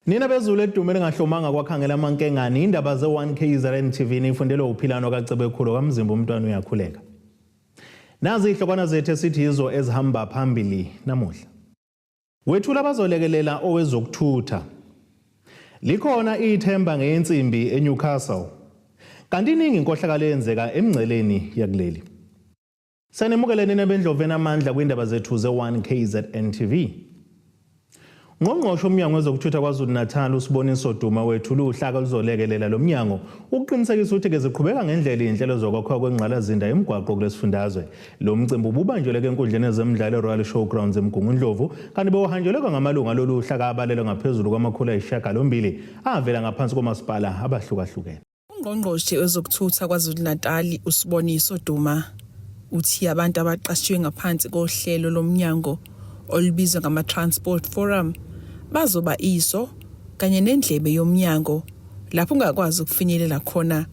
Nina bezulu edumeni ngahlomanga kwakhangela amankengani indaba ze1KZN TV nifundelwe uphilano kaCebekhulu kamzimba umntwana uyakhuleka. Nazi ihlokwana zethu esithi yizo ezihamba phambili namuhla. Wethula abazolekelela owezokuthutha. Likhona ithemba ngeyensimbi eNewcastle. Kanti iningi inkohlakalo eyenzeka emngceleni yakuleli. Sanemukeleni nebendloveni amandla kwindaba zethu ze1KZN TV. Ngqongqoshe umnyango wezokuthutha KwaZulu-Natal uSiboniso Duma wethula uhlaka luzolekelela lo mnyango ukuqinisekisa ukuthi keziqhubeka ngendlela inhlelo zokwakhiwa kwengqalazinda emgwaqo kulesifundazwe. Lo mcimbi ububanjelwe enkundleni ezemidlalo eRoyal Showgrounds eMgungundlovu kanti bewuhanjelwe ngamalunga lolu uhlaka abalelwe ngaphezulu kwamakhulu ayisishiyagalombili avela ngaphansi komasipala abahlukahlukene. Ungqongqoshe wezokuthutha KwaZulu-Natal uSiboniso Duma uthi abantu abaqashiwe ngaphansi kohlelo lomnyango olubizwa ngama-Transport Forum bazoba iso kanye nendlebe yomnyango lapho ungakwazi ukufinyelela khona.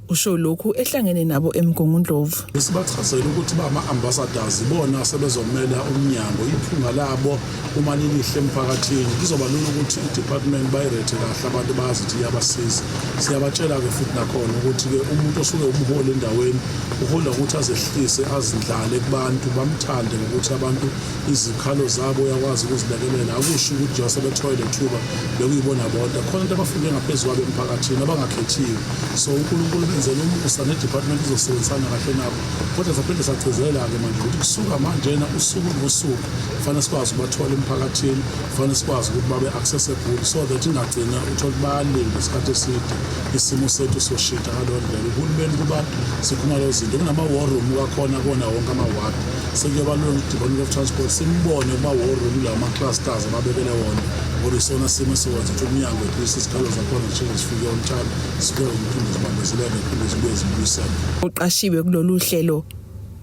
Usho lokhu ehlangene nabo eMgungundlovu. Sibachazela ukuthi ama-ambassadors bona sebezomela umnyango iphunga labo uma lilihle emphakathini kuzoba lula ukuthi i-department bayirethe kahle abantu bazi ukuthi iyabasiza. Siyabatshela-ke futhi nakhona ukuthi-ke umuntu osuke umholi endaweni uhola ukuthi azehlise azindlale kubantu bamthande ngokuthi abantu izikhalo zabo uyakwazi ukuzilekelela. Akusho ukuthi nje sebethoyile ithuba bekuyibona bodwa khona into abafunde ngaphezulu kwabo emphakathini abangakhethiwe. So uNkulunkulu benzela umusa ne-department izosebenzisana kahle nabo kodwa saphinde sachazela-ke manje ukuthi kusuka manjena usuku nosuku kufanele sikwazi ukubathola emphakathini, kufanele sikwazi ukuthi babe accessible so that ingagcina uthola bayalinda isikhathi eside isimo sethu soshintsha ngaleyo ndlela. Uhulumeni kubantu sikhuluma lezo zinto kunama-war room kakhona kona wonke ama-ward sekuyoba lona i-Department of Transport simbone kuma-war room kulawo ma-clusters ababekele wona ngoba isona simo sikwazi ukuthi umnyango ephilisa izikhalo zakhona njengoba zifike on time sikwazi ukuphinde zibambezeleke phinde zibuye zibuyisane. Uqashiwe kulolu hlelo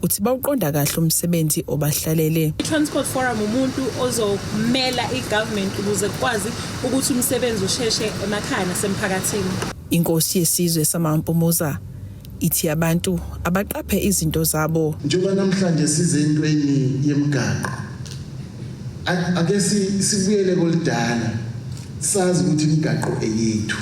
uthi bawuqonda kahle umsebenzi obahlalele. I-Transport Forum umuntu ozomela i-government ukuze kwazi ukuthi umsebenzi usheshe emakhaya nasemphakathini. Inkosi yesizwe samaMpumuza ithi abantu abaqaphe izinto zabo. Njengoba namhlanje size entweni yemigaqo ake sibuyele kolidala sazi ukuthi imigaqo eyethu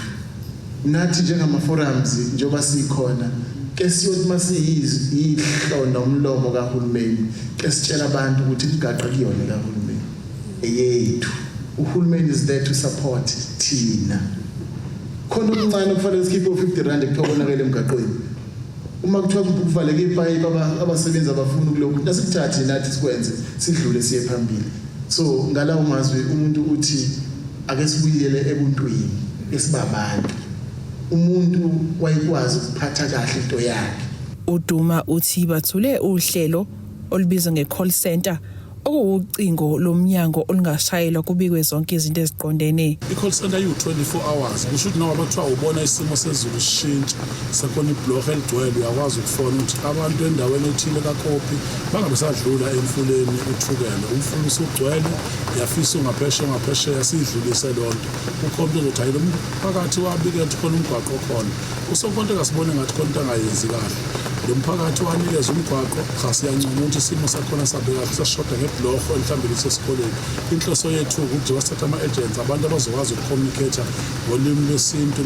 nathi njengama-forums njengoba sikhona ke siyothi masiyihlondo umlomo kahulumeni ke sitshela abantu ukuthi imigaqo kuyona kahulumeni eyethu. Uhulumeni is there to support thina. Khona okuncane kufanele sikhiphe u50 rand ekuthokonakele emgaqweni. Uma kuthiwa kuvaleke ipayipi abasebenzi abafuna ukulokhu nasikuthathe nathi sikwenze sidlule siye phambili. So ngalawo mazwi umuntu uthi ake sibuyele ebuntwini esibabantu. Umuntu wayekwazi ukuphatha kahle into yakhe. uDuma uthi bathule uhlelo olubizwa nge-call center okuwucingo lomnyango olungashayelwa kubikwe zonke izinto eziqondene. I-call center you-24 hours kusho ukuthi nawe abathiwa ubona isimo sezulu sishintsha sekhona ibhlorho eligcwele uyakwazi ukufona ukuthi abantu endaweni ethile kaKhopi bangabe sadlula emfuleni uthukela umfula usugcwele yafisa ungaphesheya sidlulise lonto ukhona uzothi hayi lo mphakathi wabike ukuthi khona umgwaqo khona usokonto kasibone ngathi khona into angayenzi kahle. Lo mphakathi wanikeza umgwaqo khasiyancoma ukuthi isimo sakhona sabeka sashoda ngebhlorho mhlawumbe lisesikoleni. Inhloso yethu ukuthi wasithatha ama-agents abantu abazokwazi ukucommunicate ngolimi lwesintu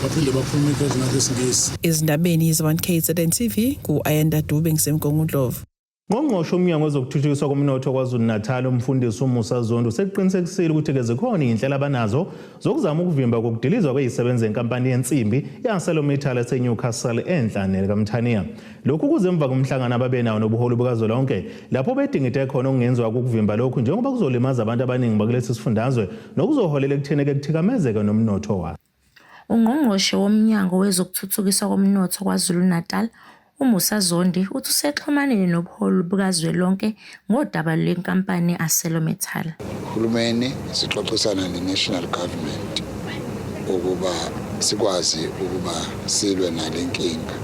baphinde bacommunicate nalesingisi. Ezindabeni ze1KZN TV ku-Ayanda Dube ngisemgungundlovu. Ngqongqoshe umnyango wezokuthuthukiswa komnotho KwaZulu-Natal umfundisi uMusa Zondo seqinisekisile ukuthi ke zikhona indlela abanazo zokuzama ukuvimba kokudilizwa kwezisebenzi zenkampani yensimbi yaSelometal eseNewcastle enhlaneni kaMthaniya. Lokhu kuze emva komhlangano ababenawo nobuholi bukazwelonke lapho bedingide khona okungenziwa ukuvimba lokhu njengoba kuzolimaza abantu abaningi bakulesi sifundazwe nokuzoholela ekutheni kuthikamezeke nomnotho wabo. Ungqongqoshe womnyango wezokuthuthukiswa komnotho KwaZulu-Natal uMusa Zondi uthi usexhumanile nobuholi bukazwelonke ngodaba lwenkampani yaSelometal. Uhulumeni sixoxisana ne-national government ukuba sikwazi ukuba silwe nalenkinga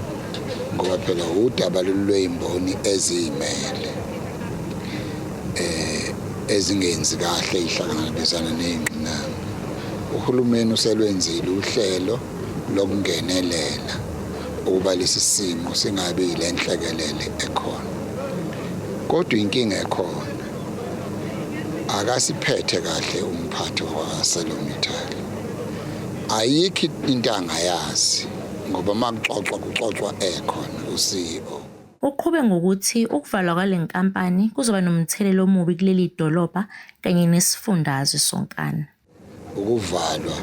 ngoba phela udaba lwezimboni ezimele ezingenzi kahle ihlangabezana nezingqinamba. Uhulumeni uselwenzile uhlelo lokungenelela ukuba lesi simo singabe ilenhlekelele ekhona. Kodwa inkinga ekhona akasiphethe kahle umphathi wakwa-ArcelorMittal. Ayikho into angayazi ngoba makuxoxwa ekhona uCEO. Uqhube ngokuthi ukuvalwa kwale nkampani kuzoba nomthelelo omubi kuleli dolobha kanye nesifundazwe sonkana. Ukuvalwa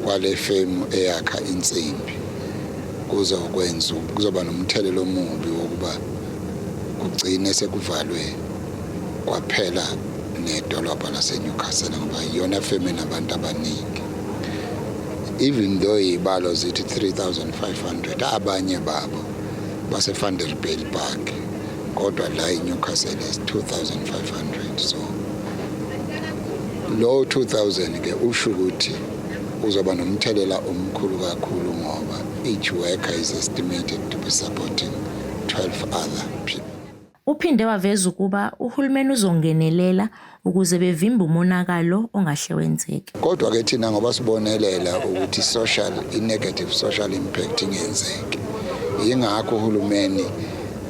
kwale firm eyakha insimbi kuzoba nomthelelo omubi wokuba kugcine sekuvalwe kwaphela nedolobha laseNewcastle ngoba iyona firm enabantu abaningi. Even though ibalo zithi 3,500 abanye babo base-Vanderbilt Park kodwa la eNewcastle is 2,500. So lo 2,000 ke usho ukuthi uzoba nomthelela omkhulu kakhulu ngoba each worker is estimated to be supporting 12 other people. Uphinde waveza ukuba uhulumeni uzongenelela ukuze bevimbe umonakalo ongahle wenzeke. Kodwa ke thina ngoba sibonelela ukuthi i-negative social impact ingenzeki. Yingakho uhulumeni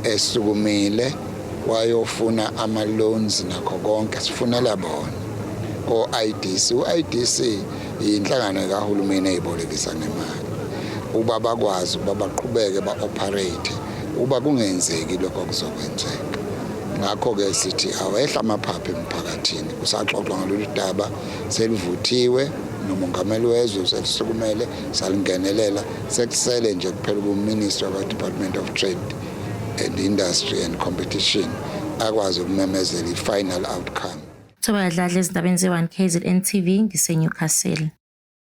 esukumile wayofuna ama-loans nakho konke sifunela bona. O-IDC, u-IDC yinhlangano kahulumeni eyibolekisa ngemali. Uba bakwazi ukuba baqhubeke ba-operate, uba kungenzeki lokho kuzokwenzeka. Ngakho-ke sithi awehla amaphapha emphakathini. Kusaxoxwa ngalolu daba, selivuthiwe nomongameli wezwe selisukumele salingenelela, sekusele nje kuphela kuMinister we-Department of Trade and Industry and Competition akwazi ukumemezela i-final outcome. Thoba Dladla ezindabeni ze1KZN TV ngiseNewcastle.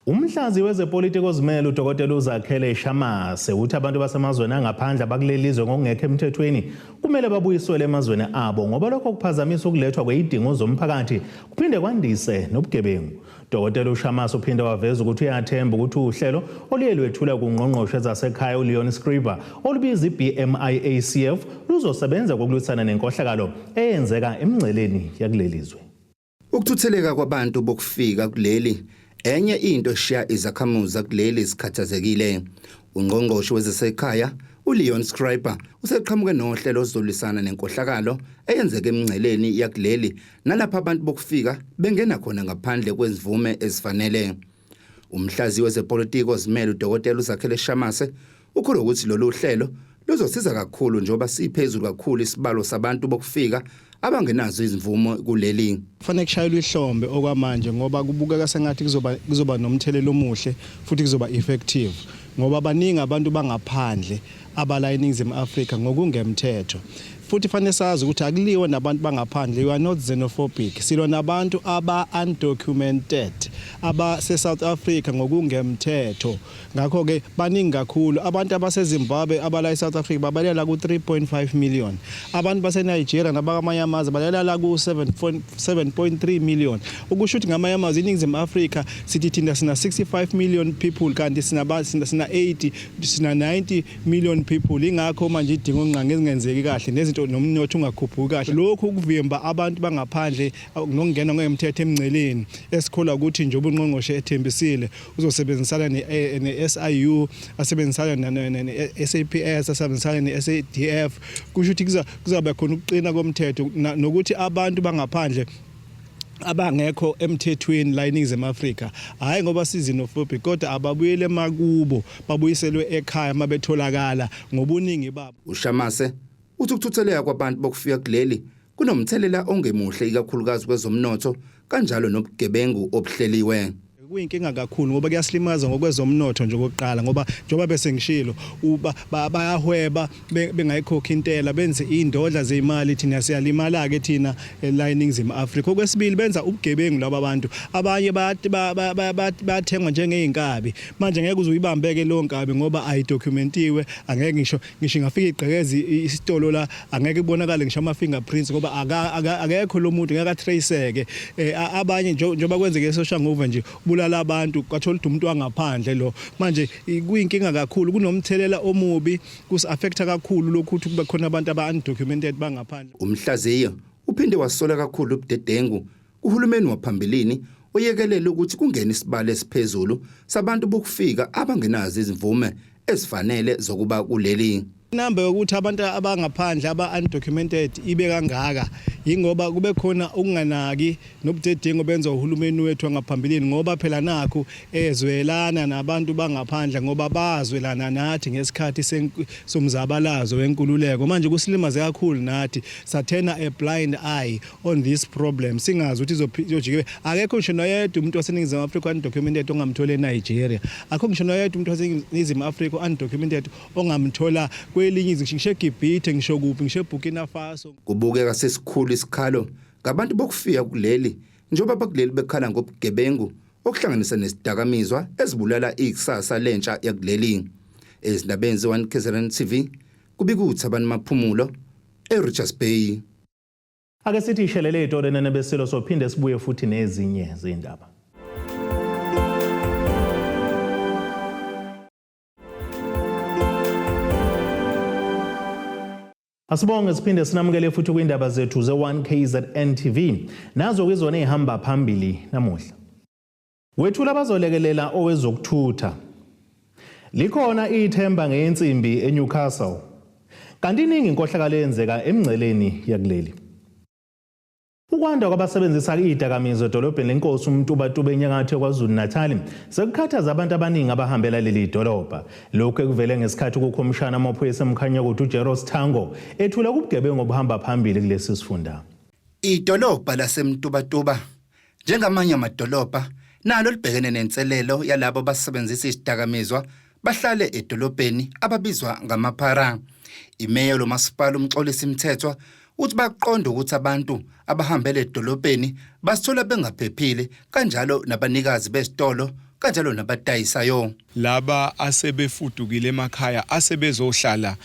Umhlazi wezepolitiki ozimele uDokotela uZakhele Shamase uthi abantu basemazweni angaphandle abakulelizwe ngokungekho emthethweni kumele babuyiswe emazweni abo ngoba lokho kuphazamisa ukulethwa kwezidingo zomphakathi kuphinde kwandise nobugebengu. Dokotela uShamase uphinde waveza ukuthi uyathemba ukuthi uhlelo oluyelwethula kungqongqoshe zasekhaya uLeon Scriba olubiza iBMIACF luzosebenza ngokulwisana nenkohlakalo eyenzeka emngceleni yakulelizwe. Ukuthutheleka kwabantu bokufika kuleli enye into eshiya izakhamuza kuleli zikhathazekile. Ungqongqoshe wezasekhaya uLeon Scriba useqhamuke nohlelo oluzolisana nenkohlakalo eyenzeke emngceleni yakuleli nalapha abantu bokufika bengena khona ngaphandle kwezivume ezifanele. Umhlazi wezepolitiki ozimele uDokotela uZakhele Shamase ukhulu ukuthi lolu hlelo luzosiza kakhulu njengoba siphezulu kakhulu isibalo sabantu bokufika abangenazo izimvumo kuleli. Kufanele kushayelwe ihlombe okwamanje ngoba kubukeka sengathi kuzoba nomthelelo omuhle futhi kuzoba effective ngoba abaningi abantu bangaphandle abala eNingizimu Afrika ngokungemthetho. Futhi fanele sazi ukuthi akuliwe nabantu bangaphandle, you are not xenophobic. Silo nabantu aba-undocumented abase South Africa ngokungemthetho. Ngakho ke baningi kakhulu abantu abaseZimbabwe abala eSouth Africa babalela ku 3.5 million. Abantu baseNigeria nabakamanye amazwe balela ku 7.3 million. Ukusho ukuthi ngamanye amazwe eNingizimu Afrika sithi thina sina 65 million people kanti sina 80 sina 90 million people. Ingakho manje idingo nqange ezingenzeki kahle nezinto nomnotho ungakhuphuki kahle. Lokho ukuvimba abantu bangaphandle nokungena ngemthetho emngceleni esikhola ukuthi nje ubungqongqoshe ethembisile uzosebenzisana ne-SIU asebenzisana ne-SAPS asebenzisana ne-SADF kusho ukuthi kuzaba khona ukuqina komthetho nokuthi abantu bangaphandle abangekho emthethweni la eNingizimu Afrika hayi ngoba sizinophobic kodwa ababuyele makubo babuyiselwe ekhaya mabetholakala ngobuningi babo. uShamase uthi ukuthutheleka kwabantu bokufika kuleli kunomthelela ongemuhle ikakhulukazi kwezomnotho kanjalo nobugebengu obuhleliwe. Kuyinkinga kakhulu ngoba kuyasilimaza ngokwezomnotho nje okokuqala ngoba njengoba bese ngishilo bayahweba bengayikhokhi intela benze indodla zeimali thina siyalimala ke thina la eNingizimu Afrika. Okwesibili benza ubugebengu laba abantu abanye bayathengwa njengeinkabi manje ngeke uzuyibambeke lo nkabi ngoba ayidokumentiwe angeke ngisho ingafika igqekezi isitolo la angeke ibonakale ngisho ama fingerprints ngoba akekho lo muntu ngeke atraceke abanye njengoba kwenzeke e-social over nje abantu kwathola umuntu wangaphandle lo manje kuyinkinga kakhulu kunomthelela omubi kusaffecta kakhulu lokhu ukuthi kube khona abantu aba-undocumented bangaphandle. Umhlaziyo uphinde wasola kakhulu ubudedengu uhulumeni waphambilini oyekelela ukuthi kungene isibalo esiphezulu sabantu bokufika abangenazo izimvume ezifanele zokuba kuleli. Inamba yokuthi abantu abangaphandle aba-undocumented ibe kangaka yingoba kube khona ukunganaki nobudedengu benza uhulumeni wethu ngaphambilini ngoba phela nakho ezwelana nabantu bangaphandle ngoba bazwelana nathi ngesikhathi somzabalazo wenkululeko. Manje kusilimaze kakhulu nathi sathena a blind eye on this problem singazi ukuthi izojike akekho ngisho noyedwa umuntu waseNingizimu Afrika undocumented ongamthola eNigeria, akho ngisho noyedwa umuntu waseNingizimu Afrika undocumented ongamthola kwelinye izwe ngisho eGibhithe ngisho kuphi ngisho eBurkina Faso. Kubukeka sesikhulu isikhalo ngabantu bokufika kuleli njengoba bakuleli bekhala ngobugebengu okuhlanganisa nesidakamizwa ezibulala ikusasa lentsha yakuleli. Ezindabeni ze-1 KZN TV kubika uThabani Maphumulo eRichards Bay. Ake sithi ishelele itore nenebeselo sophinde sibuye futhi nezinye zindaba. Asibonge siphinde sinamukele futhi kwindaba zethu ze1 KZN TV. Nazo kwizona ehamba phambili namuhla. Wethula bazolekelela owezokuthutha. Likhona ithemba ngeensimbi eNewcastle. Kanti iningi inkohlakalo yenzeka emngceleni yakuleli. Ukwanda kwabasebenzisa idakamizwa edolobheni lenkosi uMtubatuba enyakatho kwaZulu Natal sekukhathaza abantu abaningi abahambela leli dolobha. Lokho ekuvele ngesikhathi kukhomishana amaphoyisa eMkhanyakude uJeros Thango ethula kubugebengu obuhamba phambili kulesi sifunda. Idolobha laseMtubatuba njengamanye amadolobha nalo libhekene nenselelo yalabo basebenzisa isidakamizwa bahlale edolobheni ababizwa ngamaphara. Imeya lomasipala umxolisi imithetho uthi baqonda ukuthi abantu abahambela edolobheni basithola bengaphephile kanjalo nabanikazi besitolo kanjalo nabadayisayo. Laba asebefudukile emakhaya asebezohlala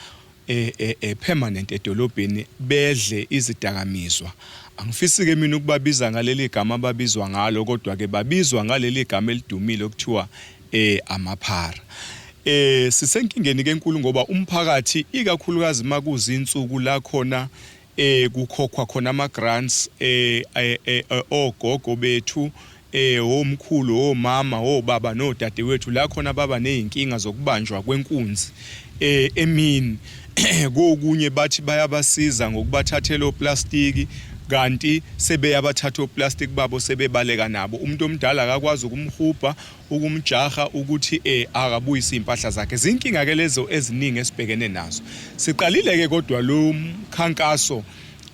permanent edolobheni bedle izidakamizwa. Angifisi ke mina ukubabiza ngaleli gama ababizwa ngalo kodwa ke babizwa ngaleli gama elidumile okuthiwa amaphara. Sisenkingeni kenkulu ngoba umphakathi ikakhulukazi makuzinsuku la khona kukhokhwa khona ama grants ogogo bethu omkhulu omama obaba nodadewethu la khona baba nezinkinga zokubanjwa kwenkunzi emini kokunye bathi bayabasiza ngokubathathela oplastiki kanti sebeyabathatha oplastic babo sebebaleka nabo umuntu omdala akakwazi ukumhubha ukumjaha ukuthi akabuyise impahla zakhe. Zinkinga ke lezo eziningi esibhekene nazo. Siqalile ke kodwa lo mkhankaso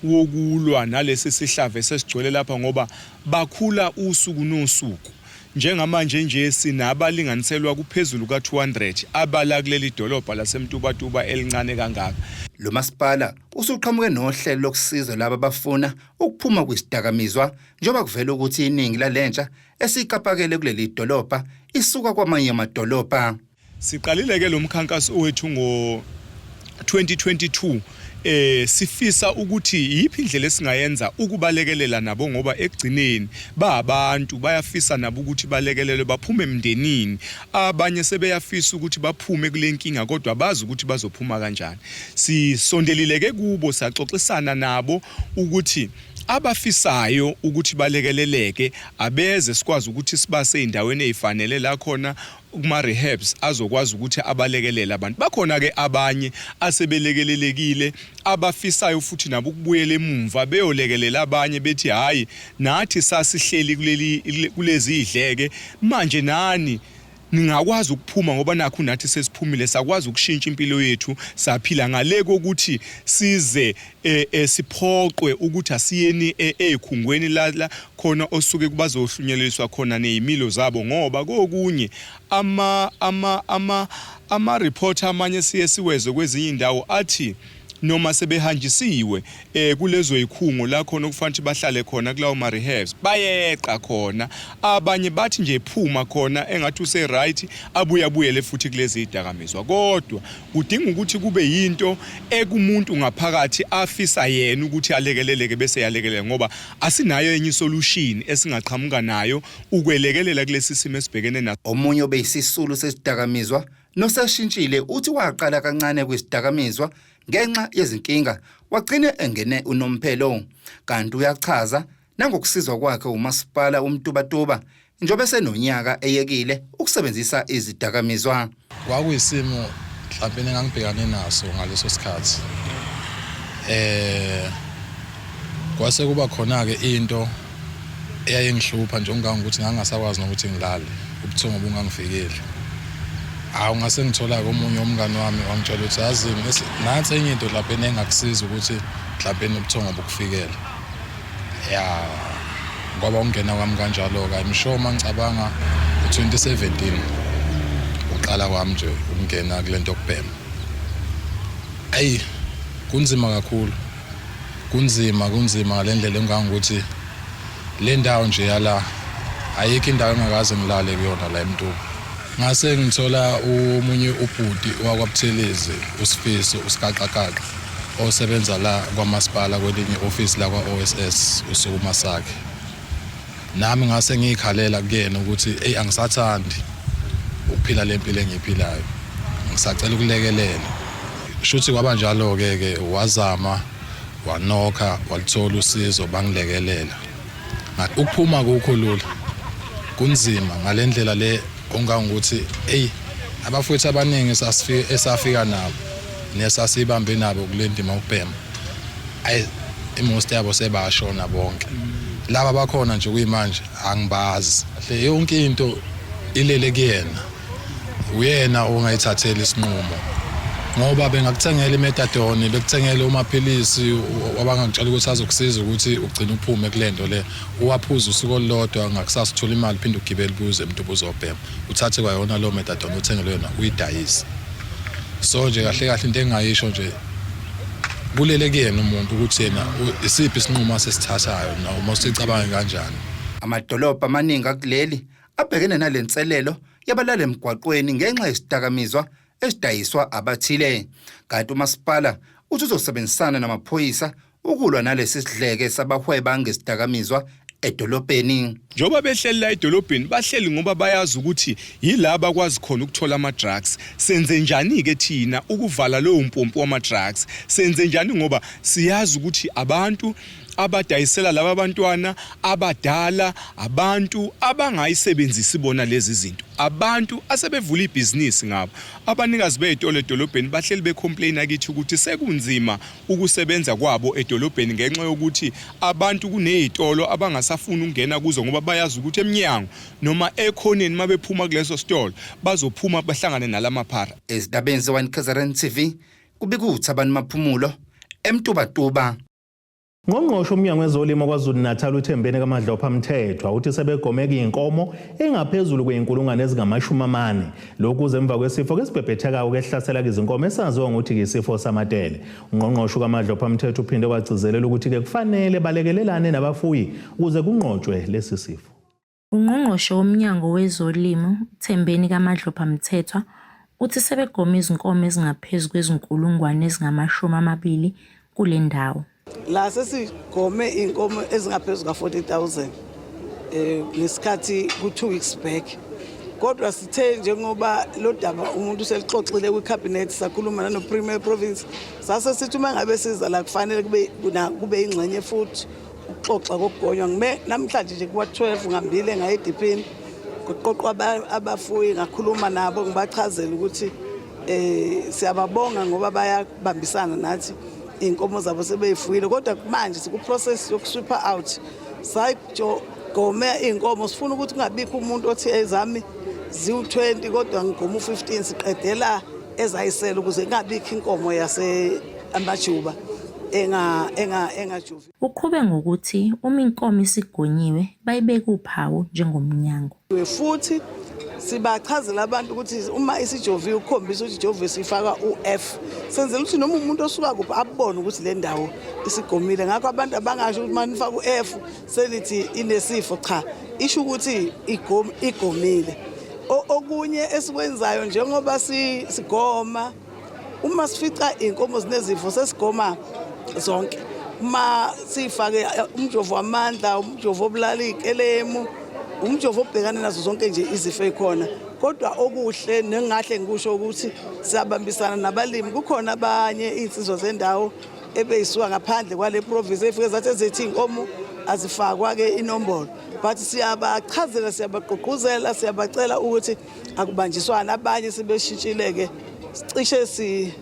wokulwa nalesi sihlave sesigcwele lapha ngoba bakhula usuku nosuku. Njengamanje nje sinabalinganiselwa kuphezulu ka200 abala kuleli dolobha laseMtubatuba elincane kangaka. Lo masipala usuqhamuke nohlelo lokusiza laba abafuna ukuphuma kwisidakamizwa njengoba kuvela ukuthi iningi lalentsha esikapakele kuleli dolobha isuka kwamanye amadolobha. Siqalile ke lo mkhankaso wethu ngo-2022 sifisa ukuthi yiphi indlela esingayenza ukubalekelela nabo ngoba ekugcineni abantu bayafisa nabo ukuthi balekelele baphume emndenini. Abanye sebeyafisa ukuthi baphume kule nkinga kodwa bazi ukuthi bazophuma kanjani. Sisondelile ke kubo saxoxisana nabo ukuthi abafisayo ukuthi balekeleleke abeze sikwazi ukuthi sibase endaweni ezifanele la khona kuma rehabs azokwazi ukuthi abalekelele abantu. Bakhona ke abanye asebelekelelekile abafisayo futhi nabo ukubuyela emuva beyolekelela abanye bethi hayi nathi sasihleli kulezi idleke manje nani ningakwazi ukuphuma ngoba nakho nathi sesiphumile sakwazi ukushintsha impilo yethu saphila ngale kokuthi size siphoqwe ukuthi asiyeni ezikhungweni la khona osuke kubazohlunyeleliswa khona nezimilo zabo ngoba kokunye ama report amanye siweze kwezinye indawo athi noma sebehanjisiwe kulezo ikhungo la khona okufanele bahlale khona kulawo ma rehabs bayeqa khona abanye bathi nje phuma khona engathi use right abuyele futhi kulezi idakamizwa kodwa kudinga ukuthi kube yinto ekumuntu ngaphakathi afisa yena ukuthi alekeleleke bese yalekelela ngoba asinayo enye solution esingaqhamuka nayo ukwelekelela kulesi simo esibhekene naso. Omunye obeyisisulu sesidakamizwa nosashintshile uthi waqala kancane kwisidakamizwa ngenxa yezinkinga wagcina engene unomphelo kanti uyachaza nangokusizwa kwakhe umasipala uMtubatuba njengoba senonyaka eyekile ukusebenzisa izidakamizwa. Kwakuyisimo mhlawumbe engangibhekane naso ngaleso sikhathi kwase kuba khona ke into eyayingihlupha nje ukuthi ngangasakwazi nokuthi ngilale ubuthongo bungangifikeli ngase ngithola komunye umngane wami wangitshela ukuthi yazi nathi enye into lapha engakusiza ukuthi mhlawumbe ubuthongo bukufikela ngoba ungena kwami kanjalo ka imshow mangicabanga u2017 uqala kwami nje ukungena kulento yokubhema kunzima kakhulu kunzima ngalendlela engangokuthi le ndawo nje yala ayikho indawo engakaze ngilale kuyona la eMtuba ngase ngithola umunye ubhudi wakwaButhelezi uSifiso uSiqaqaqaqa osebenza la kwaMasipala kwelinye office la kwaOSS usukuma sakhe nami ngase ngikhalela kuyena ukuthi angisathandi ukuphila lempilo engiphilayo ngisacela ukulekelela shuthi kwaba njalo ke wazama wanokha walithola usizo bangilekelela ukuphuma kukhulula kunzima ngalendlela le ongangokuthi abafowethu abaningi esafika nabo nesasibambe nabo kulendima ukubhema most yabo sebashona bonke laba bakhona nje kuyimanje angibazi hle yonke into ilele kuyena uyena ongayithathela isinqumo ngoba bengakuthengela imetadone bekuthengela umaphilisi wabangakutshela ukuthi azokusiza ukuthi ugcine uphume kulento le uwaphuza usuku olulodwa ngakusasa uthola imali phinde ugibele buze umuntu ubuzobhema uthathe kwayona lo metadone uthengele yona uyidayisa so nje kahle into engayisho nje bulele kuyena umuntu ukuthi yena isiphi isinqumo asesithathayo noma usicabanga kanjani amadolobha amaningi akuleli abhekene nalenselelo yabalala emgwaqweni ngenxa yesidakamizwa esidayiswa abathile kanti umasipala uthi uzosebenzisana namaphoyisa ukulwa nalesi sidleke sabahweba ngesidakamizwa edolobheni njoba behleli la edolobheni bahleli ngoba bayazi ukuthi yilaba kwazi khona ukuthola ama drugs senze njani ke thina ukuvala lo mpompo wama drugs senze njani ngoba siyazi ukuthi abantu abadayisela laba abantwana abadala abantu abangayisebenzisi bona lezi zinto abantu asebevula ibhizinisi ngabo abanikazi beitolo edolobheni bahleli becomplain akithi ukuthi sekunzima ukusebenza kwabo edolobheni ngenxa yokuthi abantu kunezitolo abangasafuna ukungena kuzo ngoba bayazi ukuthi eminyango noma ekhoneni mabephuma kuleso store bazophuma bahlangane nalamaphara ezidabeni ze-1 KZN TV kubikuthi abantu maphumulo eMtubatuba Ngqongqoshe umnyango wezolimo kwaZulu-Natal uThembeni kaMadlopha Mthethwa uthi sebegomeka inkomo engaphezulu kweinkulungwane ezingama40 lokhu zemva kwesifo kesibhebhethekayo kehlasela izinkomo esaziwa ngokuthi isifo samatele. Ungqongqoshe kaMadlopha Mthethwa uphinde wagcizelela ukuthi ke kufanele balekelelane nabafuyi ukuze kunqotshwe lesi sifo. Ungqongqoshe womnyango wezolimo uThembeni kaMadlopha Mthethwa uthi sebegoma izinkomo ezingaphezulu kwezinkulungwane ezingama20 kule ndawo. La sesigome inkomo ezingaphezulu ka40,000 ngesikhathi ku2 weeks back kodwa sithe njengoba lo daba umuntu selixoxile kwicabinet sakhuluma no Premier Province sase sithi uma ngabe siza la kufanele kube ingxenye futhi ukuxoxa kokugonywa ngime namhlanje nje kuwa 12 ngambile ngayidiphini kuqoqwa abafuyi ngakhuluma nabo ngibachazela ukuthi siyababonga ngoba bayabambisana nathi inkomo zabo sebeyifuyile kodwa manje sikuprocess yokusweeper out sayigome inkomo sifuna ukuthi kungabikho umuntu othi ezami ziwu20 kodwa ngigoma u15 siqedela ezayisela ukuze kungabikho inkomo yase amajuba engajuvi. Uqhube ngokuthi uma inkomo isigonyiwe bayibeka uphawu njengomnyango. Futhi sibachazela abantu ukuthi uma isijovi ukhombisa ukuthi ijovi sifaka uF senzela ukuthi noma umuntu osuka kuphi abone ukuthi le ndawo isigomile ngakho abantu abangasho ukuthi manifaka uF selithi inesifo cha isho ukuthi igomile. Okunye esikwenzayo njengoba sigoma uma sifica inkomo zinezifo sesigoma zonke uma sifake umjovo wamandla umjovo obulala ikelemu umjovo obhekana nazo zonke nje izifo ekhona kodwa okuhle nengahle ngikusho ukuthi siyabambisana nabalimi kukhona abanye insizwa zendawo ebeyisuka ngaphandle kwale province efike zathi ezethi inkomo azifakwa ke inombolo but siyabachazela siyabagqugquzela siyabacela ukuthi akubanjiswana abanye sebeshintshile ke sicishe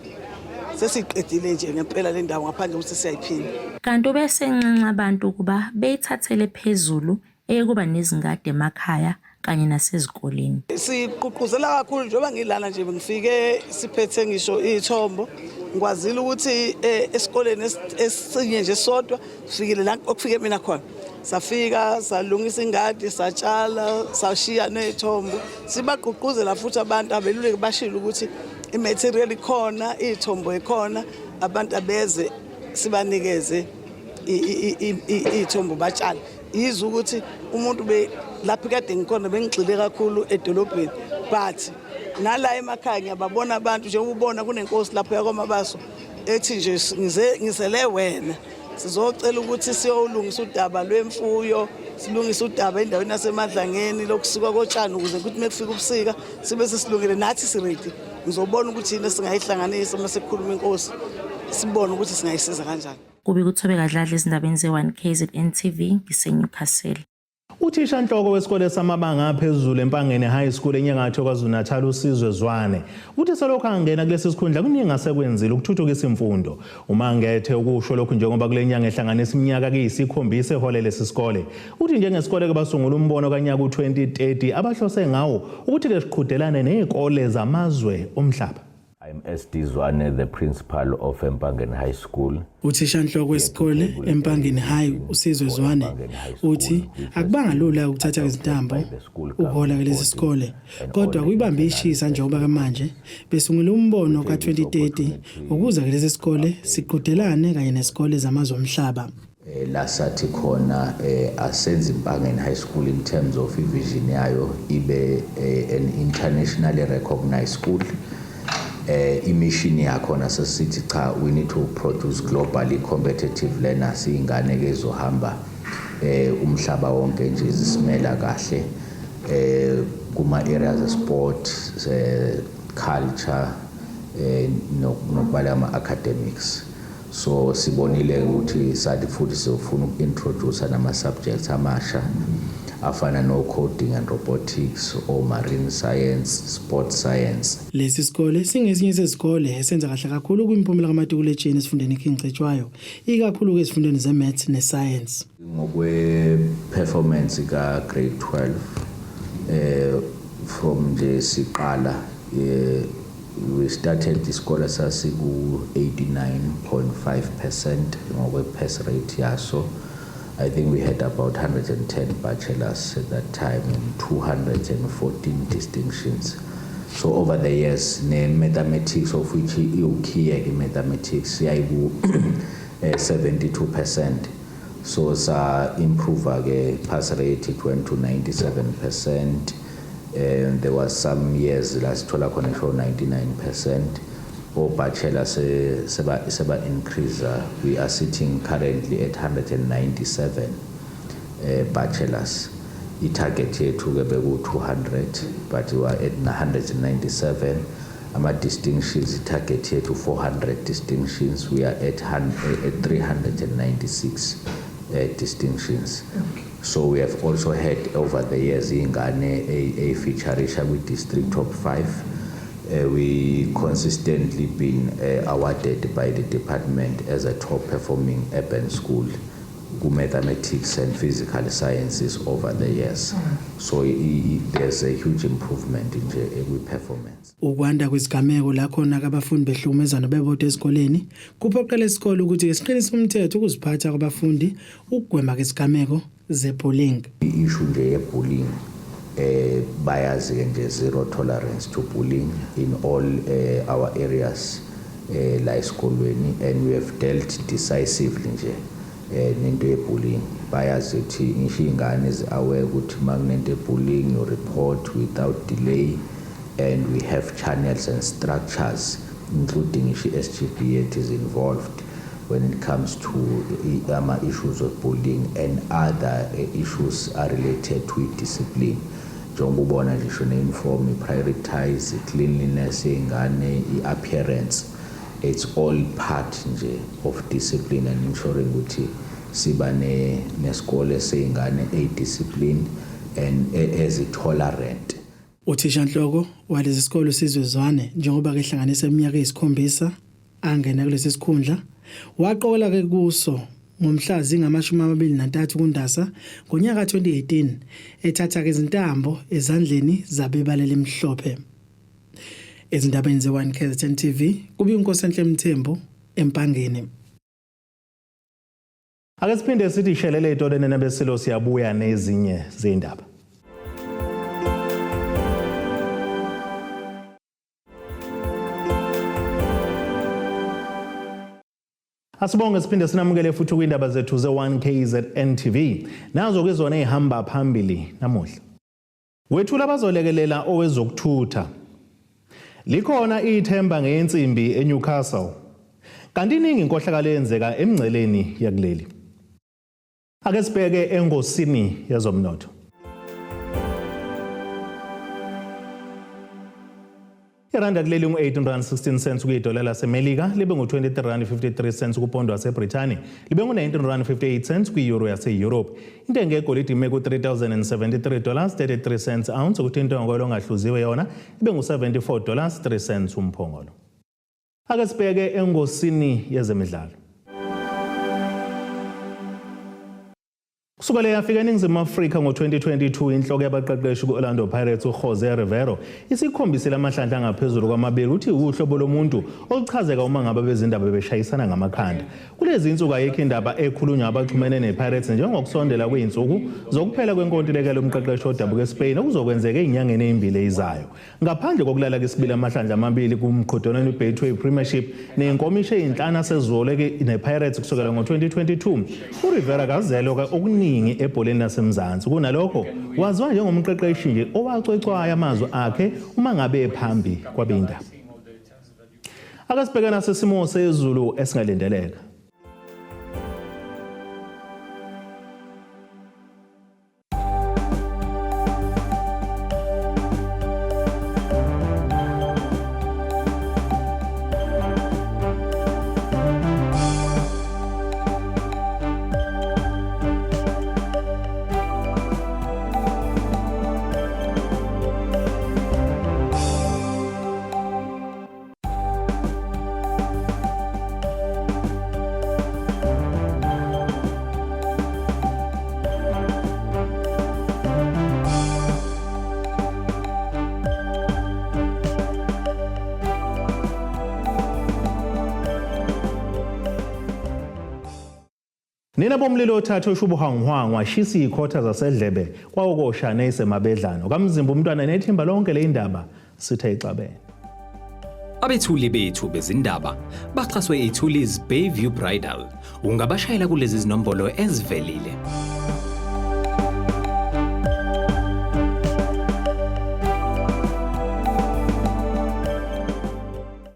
sesiqedile nje ngempela le ndawo ngaphandle ukuthi siyayiphina. Kanti obesencanca abantu ukuba beyithathele phezulu kuba nezingadi emakhaya kanye nasezikoleni. Siqhuqhuzela kakhulu njengoba ngilana nje ngifike siphethe ngisho izithombo ngikwazile ukuthi esikoleni esinye nje sodwa sifikile la okufike mina khona. Safika salungisa ingadi satshala sashiya nezithombo sibaqhuqhuzela futhi abantu abeluleki bashilo ukuthi imaterial ikhona izithombo ikhona abantu abeze sibanikeze izithombo batshala. Yizo ukuthi umuntu lapha kade ngikhona bengigxile kakhulu edolobheni but nala emakhaya ngiyababona abantu nje ubona kunenkosi lapha yakwamabaso ethi nje ngizele wena sizocela ukuthi siyolungisa udaba lwemfuyo silungisa udaba endaweni yasemadlangeni lokusuka kotshani ukuze ukuthi mekufika ubusika sibe sesilungile nathi siready ngizobona ukuthi yini singayihlanganisa uma sekukhuluma inkosi sibone ukuthi singayisiza kanjani. Kube kuthobeka Dladla ezindabeni ze1KZN TV ngiseNewcastle. Uthisha nhloko wesikole samabanga aphezulu eMpangeni High School eNyakatho KwaZulu-Natal uSizwe Zwane uthi selokhu angena kulesi sikhundla kuningi asekwenzile ukuthuthukisa imfundo. Umangethe ukusho lokhu njengoba kule nyanga ehlanganisa iminyaka eyisikhombisa eholele lesikole. Uthi njengesikole ke basungula umbono kanyaka u2030 abahlose ngawo ukuthi ke siqhudelane nezikole zamazwe omhlaba. I'm SD Zwane, the principal of Empangeni High School. Uthisha nhloko wesikole Empangeni High uSizwe Zwane uthi akubanga lula ukuthatha izintambo uhola kulesi sikole kodwa kuyibambe ishisa njengoba manje besungula umbono ka2030 ukuze kulesi sikole siqhudelane kanye nesikole zamazwe omhlaba. La sathi khona asenze Empangeni High School in terms of vision yayo ibe an internationally recognized school. Mission yakhona sesithi cha we need to produce globally competitive learners ingane ke ezohamba umhlaba wonke nje zisimela kahle kuma areas of sport culture nokubala ama academics. So sibonile ukuthi sathi futhi sifuna ukintroduce nama subjects amasha afana no coding and robotics or marine science, sports science. Lesi sikole singesinye sesikole esenza kahle kakhulu kwimpumelelo kamatikuletsheni esifundeni ekhingcetshwayo ikakhulu ezifundeni ze-maths ne-science. Ngokwe performance ka grade 12 from nje siqala we started the scholar sasiku 89.5% ngokwe pass rate yaso. I think we had about 110 bachelors at that time and 214 distinctions. So over the years, mathematics of which key mathematics, 72%. So sa improve pass rate it went to 97%. And there was some years last 99%. Or bachelors seba increase. We are sitting currently at 197 bachelors. The target here to be 200, but we are at 197. Our distinctions, the target here to 400 distinctions. We are at 396 distinctions. So we have also had over the years in Ghana a feature with district top 5. We consistently been awarded by the department as a top performing urban school mathematics and physical sciences over the years. So there's a huge improvement in performance. Ukwanda kwesigameko la khona abafundi behlukumezana bebodwa esikoleni kuphoqela isikole ukuthi siqinise umthetho ukuziphatha kwabafundi ukugwema kwesigameko ze-bullying. Issue nje ye-bullying bayazi nje zero tolerance to bullying in all our areas la esikolweni, and we have dealt decisively nje nento ye-bullying. Bayazi ukuthi ngisho ingane is aware ukuthi makunento ye-bullying you report without delay, and we have channels and structures including SGB is involved when it comes to issues of bullying and other issues are related with discipline. Jongubona ngisho ne-inform prioritize cleanliness ingane appearance. It's all part nje of discipline and ensuring ukuthi siba nesikole seyingane discipline and as tolerant. Uthishanhloko walesi sikole uSizwe Zwane njengoba ke hlanganisa iminyaka eyisikhombisa angena kulesi sikhundla waqola ke kuso ngomhla zingama-23 kuNdasa ngonyaka 2018 ethatha ke izintambo ezandleni zabebalela emhlophe. Ezindabeni ze1 KZN TV kubi uNkosenhle Mthembu eMpangeni. Ake siphinde sithi shelele itolene nabesilo siyabuya nezinye zindaba. Asibonge siphinde sinamukele futhi kwindaba zethu ze1 KZN TV. Nazo ke zona ehamba phambili namuhla. Wethula bazolekelela owezokuthutha. Likhona ithemba ngensimbi eNewcastle. Kanti iningi inkohlakalo yenzeka emngceleni yakuleli. Ake sibheke engosini yezomnotho. Iranda kuleli ngu-18.16 kuyidola laseMelika, libe ngu-23.53 kupondo waseBrithani, libe ngu-19.58 kwi-euro yase-Europe. Intengo yegolide ime ku$3,073.33 ounce, ukuthi intengo engahluziwe yona ibe ngu$74.03 umphongolo. Ake sibheke engosini yezemidlalo. Kusukela yafika eNingizimu Afrika ngo-2022 inhloko yabaqeqeshi ku-Orlando Pirates uJose Rivero isikhombisile amahlandla angaphezulu kwamabili uthi uhlobo lomuntu oluchazeka uma ngabe bezindaba beshayisana ngamakhanda. Kulezi insuku ayikho indaba ekhulunywa abaxhumene nePirates njengokusondela kweinsuku zokuphela kwenkontileka lomqeqeshi odabuka eSpain okuzokwenzeka ezinyangeni ezimbili ezizayo. Ngaphandle kokulala kwesibili amahlandla amabili kumqhudelwano weBetway Premiership nenkomisho eyinhlanu sezoleke nePirates kusukela ngo-2022, uRivera kazelo okuningi ebholeni lasemzansi. Kunalokho waziwa njengomqeqeshi nje owacwecwaya amazwi akhe uma ngabe ephambi kwabindaba. Ake sibheke nasesimo sezulu esingalindeleka. Nina bomlilo othathu oshubuhangwangwa washisa ikhotha zasedlebe kwawokoshana esemabedlano kamzimba umntwana nethimba lonke leindaba sithe ixabene. Abethuli bethu bezindaba baxhaswe iThulis Bayview Bridal. Ungabashayela kulezi zinombolo ezivelile.